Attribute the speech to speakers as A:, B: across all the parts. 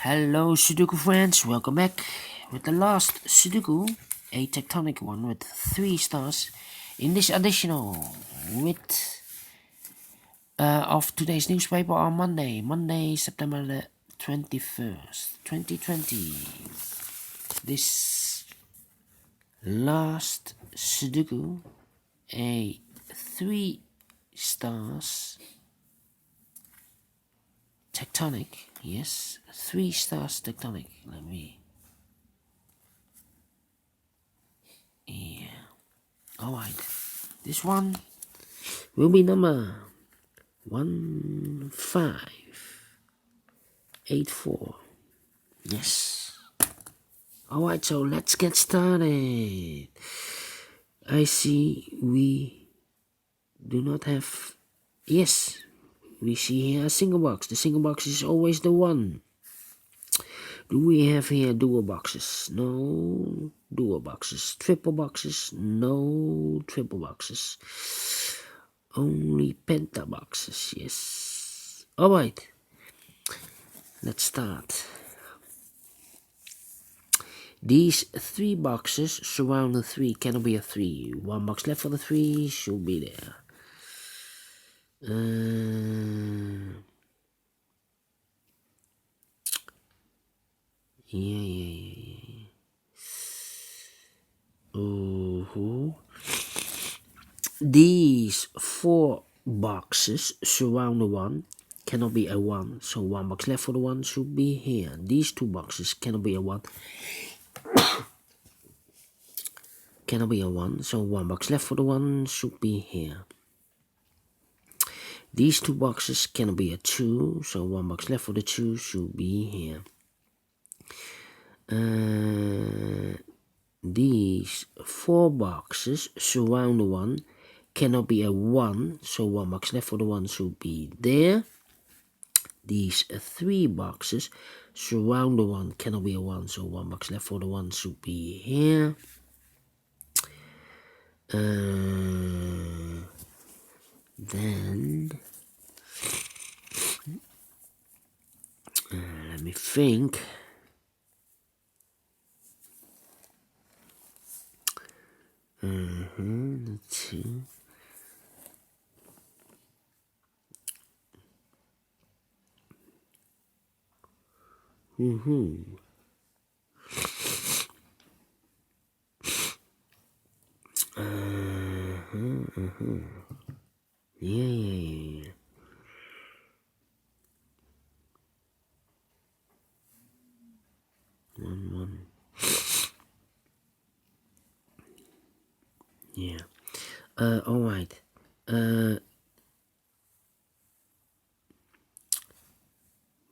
A: Hello Sudoku friends, welcome back with the last Sudoku, a tectonic one with 3 stars in this additional with of today's newspaper on Monday, September the 21st, 2020. This last Sudoku, a 3 stars tectonic, yes, 3 stars tectonic. Let me, yeah, alright, this one will be number 1584, yes. Alright, so let's get started. I see we do not have, yes, we see here a single box. The single box is always the one. Do we have here dual boxes? No dual boxes. Triple boxes? No triple boxes. Only penta boxes, yes. Alright, let's start. These 3 boxes surround the 3, cannot be a 3. 1 box left for the 3 should be there. Yeah. These 4 boxes surround the 1, cannot be a 1, so 1 box left for the 1 should be here. These 2 boxes cannot be a 1. Cannot be a 1, so 1 box left for the 1 should be here. These 2 boxes cannot be a 2, so 1 box left for the 2 should be here. These 4 boxes surround the 1, cannot be a 1, so 1 box left for the 1 should be there. These 3 boxes surround the 1, cannot be a 1, so 1 box left for the 1 should be here. Then let me think. Let's see. Yeah. 1. Yeah. Alright.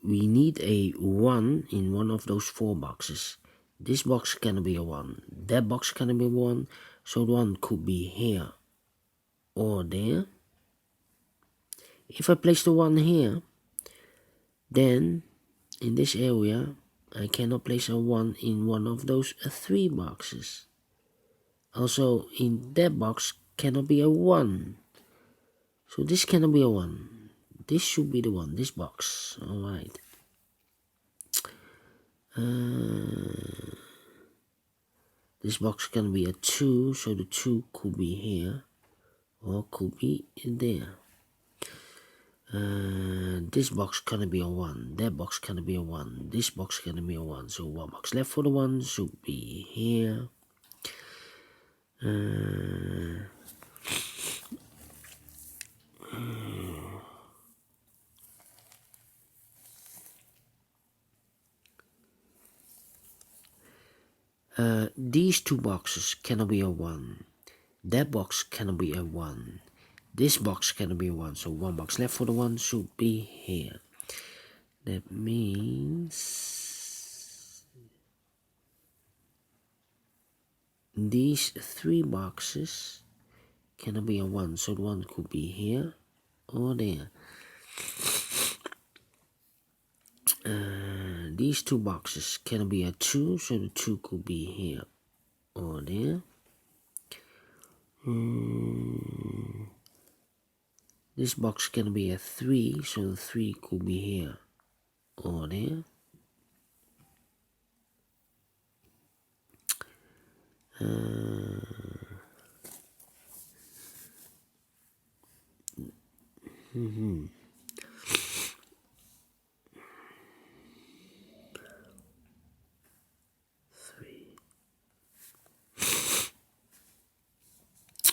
A: We need a 1 in one of those 4 boxes. This box cannot be a 1. That box cannot be a 1. So the 1 could be here or there. If I place the 1 here, then in this area I cannot place a 1 in one of those 3 boxes. Also in that box cannot be a 1. So this cannot be a 1. This should be the 1, this box. Alright. This box can be a 2, so the 2 could be here or could be there. This box cannot be a 1, that box cannot be a 1, this box cannot be a 1, so 1 box left for the 1 should be here. These 2 boxes cannot be a 1, that box cannot be a 1, this box cannot be a 1, so 1 box left for the 1 should be here. That means these 3 boxes cannot be a 1, so the 1 could be here or there. These 2 boxes cannot be a 2, so the 2 could be here or there. This box can be a 3, so the 3 could be here or there.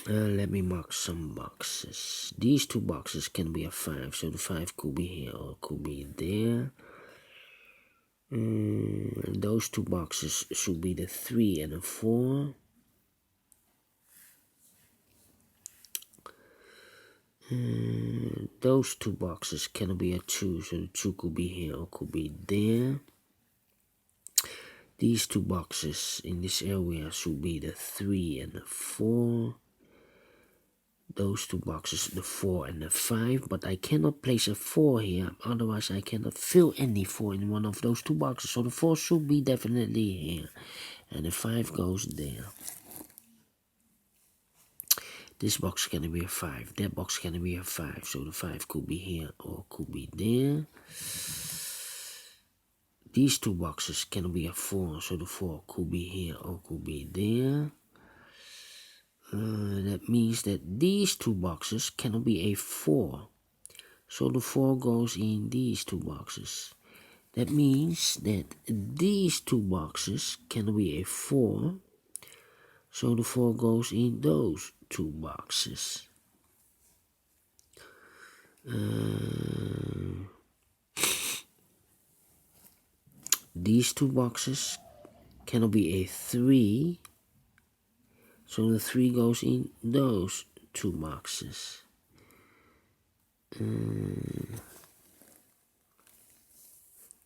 A: Let me mark some boxes. These two boxes can be a 5, so the 5 could be here or could be there. Those two boxes should be the 3 and the 4. Those two boxes can be a 2, so the 2 could be here or could be there. These two boxes in this area should be the 3 and the 4. Those two boxes, the 4 and the 5, but I cannot place a 4 here, otherwise I cannot fill any 4 in one of those two boxes. So the 4 should be definitely here, and the 5 goes there. This box can be a 5, that box can be a 5, so the 5 could be here or could be there. These two boxes can be a 4, so the 4 could be here or could be there. That means that these two boxes cannot be a 4. So the 4 goes in these two boxes. That means that these two boxes can be a 4. So the 4 goes in those two boxes. These two boxes cannot be a 3. So the 3 goes in those two boxes.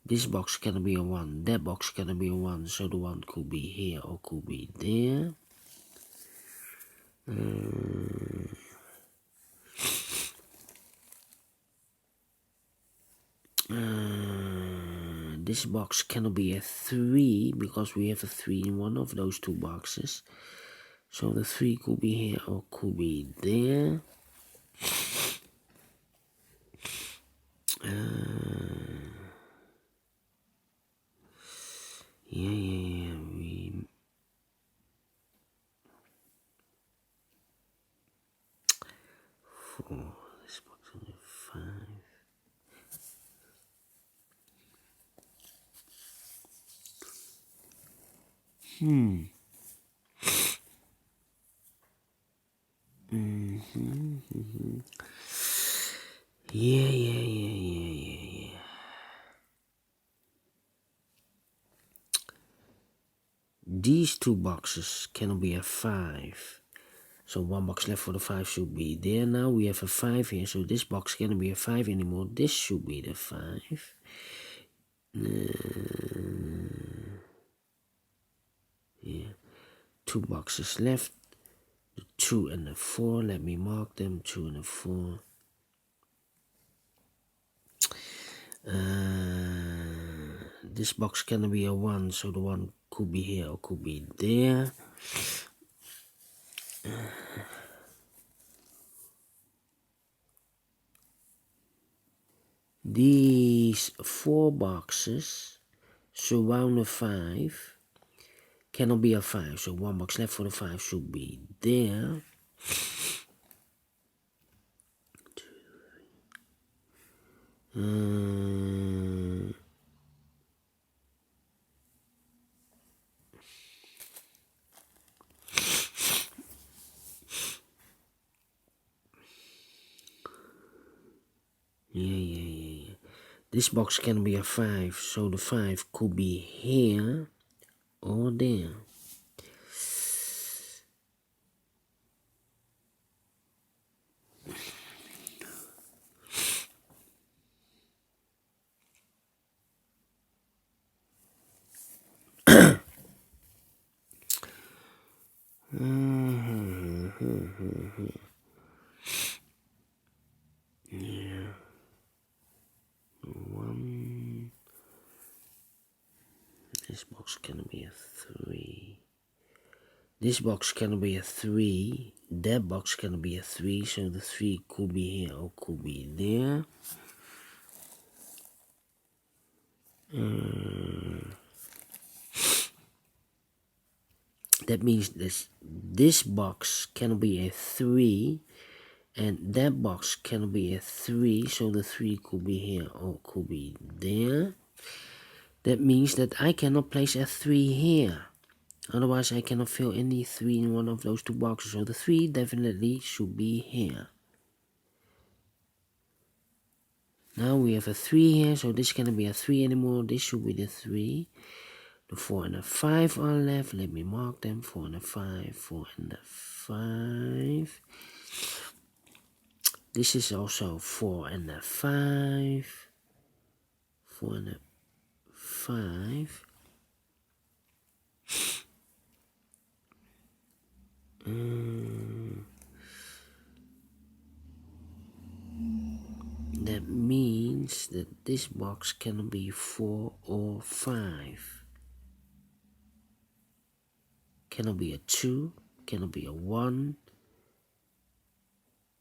A: This box can be a 1, that box can be a 1, so the 1 could be here or could be there. This box cannot be a 3 because we have a 3 in one of those two boxes. So the 3 could be here or could be there. Yeah. Four. This box only 5. Yeah. These two boxes cannot be a 5. So one box left for the 5 should be there now. We have a 5 here, so this box cannot be a 5 anymore. This should be the 5. Yeah. 2 boxes left. The 2 and the 4. Let me mark them. 2 and the 4. This box cannot be a 1, so the 1 could be here or could be there. These 4 boxes surround the 5 cannot be a 5, so 1 box left for the 5 should be there. Yeah. This box can be a 5, so the 5 could be here or there. Yeah. 1. This box can be a 3. This box can be a 3. That box can be a 3, so the 3 could be here or could be there. That means this box cannot be a 3, and that box cannot be a 3, so the 3 could be here or could be there. That means that I cannot place a 3 here. Otherwise, I cannot fill any 3 in one of those two boxes. So the 3 definitely should be here. Now we have a 3 here, so this cannot be a 3 anymore. This should be the 3. The 4 and the 5 are left. Let me mark them. 4 and the 5, 4 and the 5. This is also 4 and the 5. 4 and the 5. That means that this box cannot be 4 or 5. Cannot be a 2, cannot be a 1.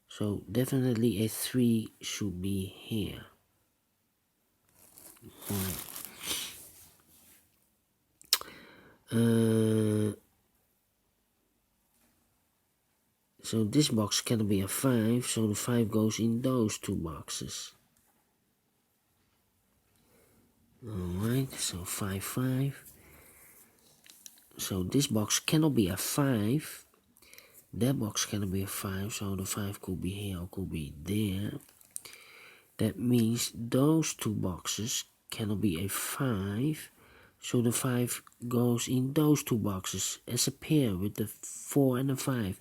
A: So definitely a 3 should be here. So this box cannot be a 5, so the 5 goes in those two boxes. Alright, so 5, 5. So this box cannot be a 5. That box cannot be a 5, so the 5 could be here or could be there. That means those two boxes cannot be a 5, so the 5 goes in those two boxes as a pair with the 4 and the 5.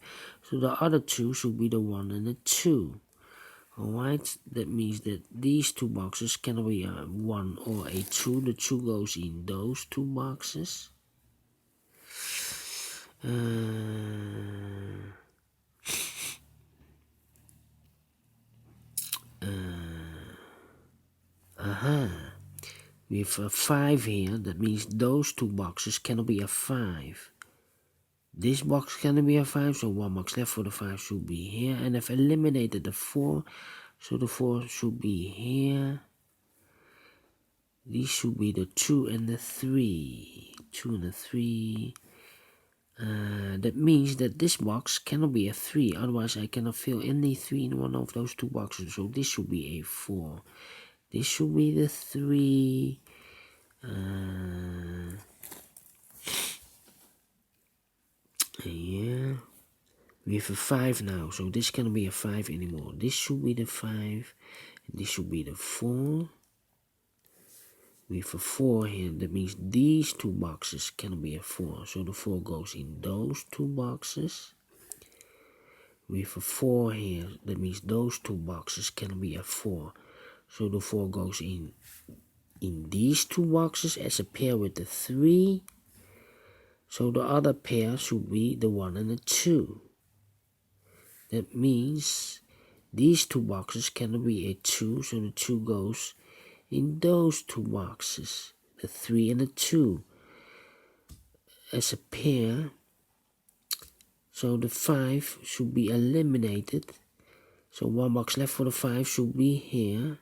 A: So the other two should be the 1 and the 2. Alright, that means that these two boxes cannot be a 1 or a 2. The 2 goes in those two boxes. We have a 5 here. That means those two boxes cannot be a 5. This box cannot be a 5, so one box left for the 5 should be here. And I've eliminated the 4, so the 4 should be here. These should be the 2 and the 3. 2 and the 3. That means that this box cannot be a 3, otherwise I cannot fill any 3 in one of those two boxes. So this should be a 4. This should be the 3. Yeah. We have a 5 now, so this cannot be a 5 anymore. This should be the 5, and this should be the 4. We have a 4 here, that means these two boxes cannot be a 4, so the 4 goes in those two boxes. We have a 4 here, that means those two boxes cannot be a 4, so the 4 goes in these two boxes as a pair with the 3. So the other pair should be the 1 and the 2. That means these two boxes cannot be a 2, so the 2 goes in those two boxes, the 3 and the 2, as a pair. So the 5 should be eliminated. So one box left for the 5 should be here,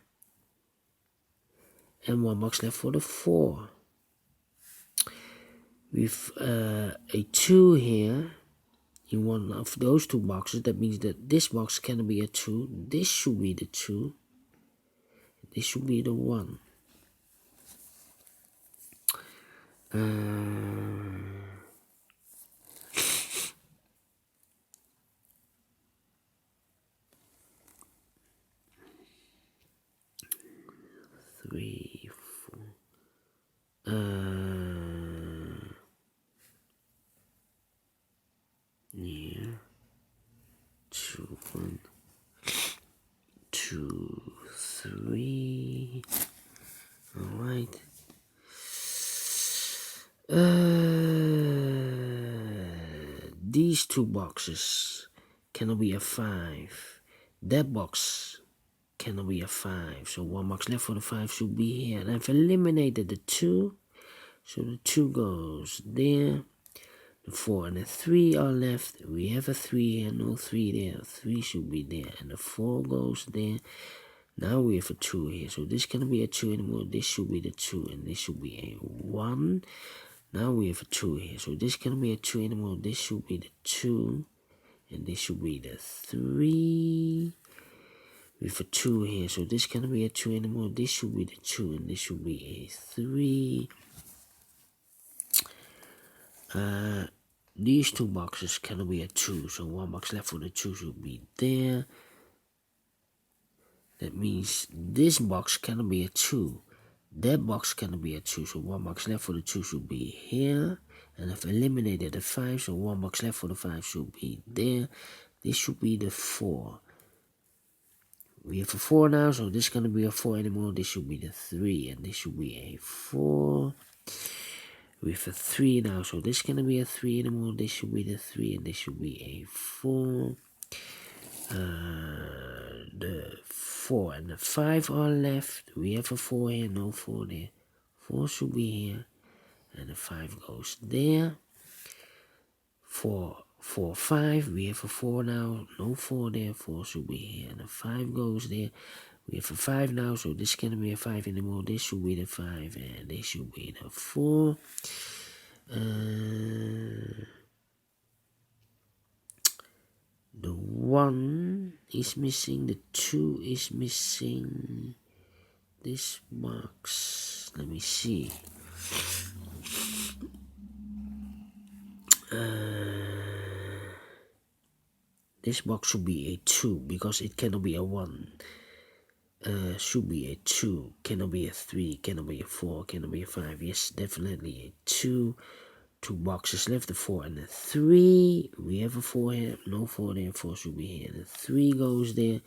A: and one box left for the 4. With a 2 here in one of those two boxes. That means that this box cannot be a 2. This should be the 2. This should be the 1. 3, 4. Yeah. 2, 1, 2, 3. Alright. These two boxes cannot be a 5. That box cannot be a 5. So one box left for the 5 should be here. And I've eliminated the 2. So the 2 goes there. The 4 and the 3 are left. We have a 3 here, no 3 there. 3 should be there. And the 4 goes there. Now we have a 2 here. So this cannot be a 2 anymore. This should be the 2. And this should be a 1. Now we have a 2 here, so this cannot be a 2 anymore. This should be the 2, and this should be the 3. We have a 2 here, so this cannot be a 2 anymore. This should be the 2, and this should be a 3. These two boxes cannot be a 2, so one box left for the 2 should be there. That means this box cannot be a 2. That box cannot be a 2, so one box left for the 2 should be here. And I've eliminated the 5, so one box left for the 5 should be there. This should be the 4. We have a 4 now, so this cannot be a 4 anymore. This should be the 3, and this should be a 4. We have a 3 now, so this cannot be a 3 anymore. This should be the 3, and this should be a 4. The 4 and the 5 are left. We have a 4 here, no 4 there. 4 should be here, and the 5 goes there. 4, 4, 5. We have a 4 now, no 4 there. 4 should be here, and the 5 goes there. We have a 5 now, so this can't be a 5 anymore. This should be the 5, and this should be the 4. The 1 is missing, the 2 is missing. This box, let me see. This box should be a 2 because it cannot be a 1. Should be a 2, cannot be a 3, cannot be a 4, cannot be a 5. Yes, definitely a 2. 2 boxes left, the 4 and the 3. We have a 4 here, no 4 there, 4 should be here. The 3 goes there.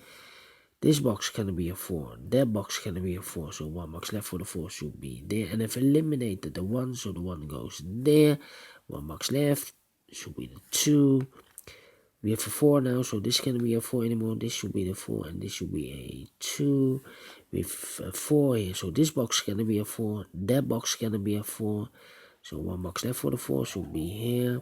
A: This box cannot be a 4, that box cannot be a 4, so one box left for the 4 should be there. And I've eliminated the 1, so the 1 goes there. One box left, should be the 2. We have a 4 now, so this cannot be a 4 anymore. This should be the 4, and this should be a 2. We have a 4 here, so this box cannot be a 4. That box cannot be a 4. So one box left for the 4 should be here.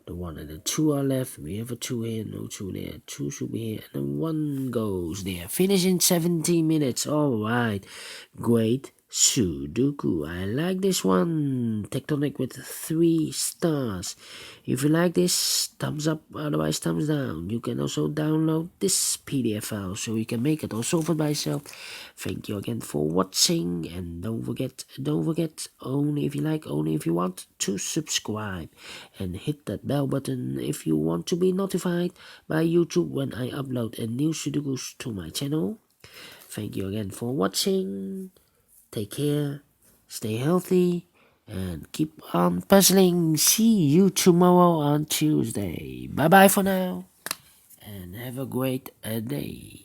A: The 1 and the 2 are left. We have a 2 here, no 2 there. 2 should be here, and the 1 goes there. Finish in 17 minutes. Alright, great Sudoku. I like this one. Tectonic with 3 stars. If you like this, thumbs up, otherwise thumbs down. You can also download this PDF file so you can make it or solve it by yourself. Thank you again for watching, and don't forget, only if you like, only if you want, to subscribe and hit that bell button if you want to be notified by YouTube when I upload a new Sudokus to my channel. Thank you again for watching. Take care, stay healthy, and keep on puzzling. See you tomorrow on Tuesday. Bye bye for now, and have a great day.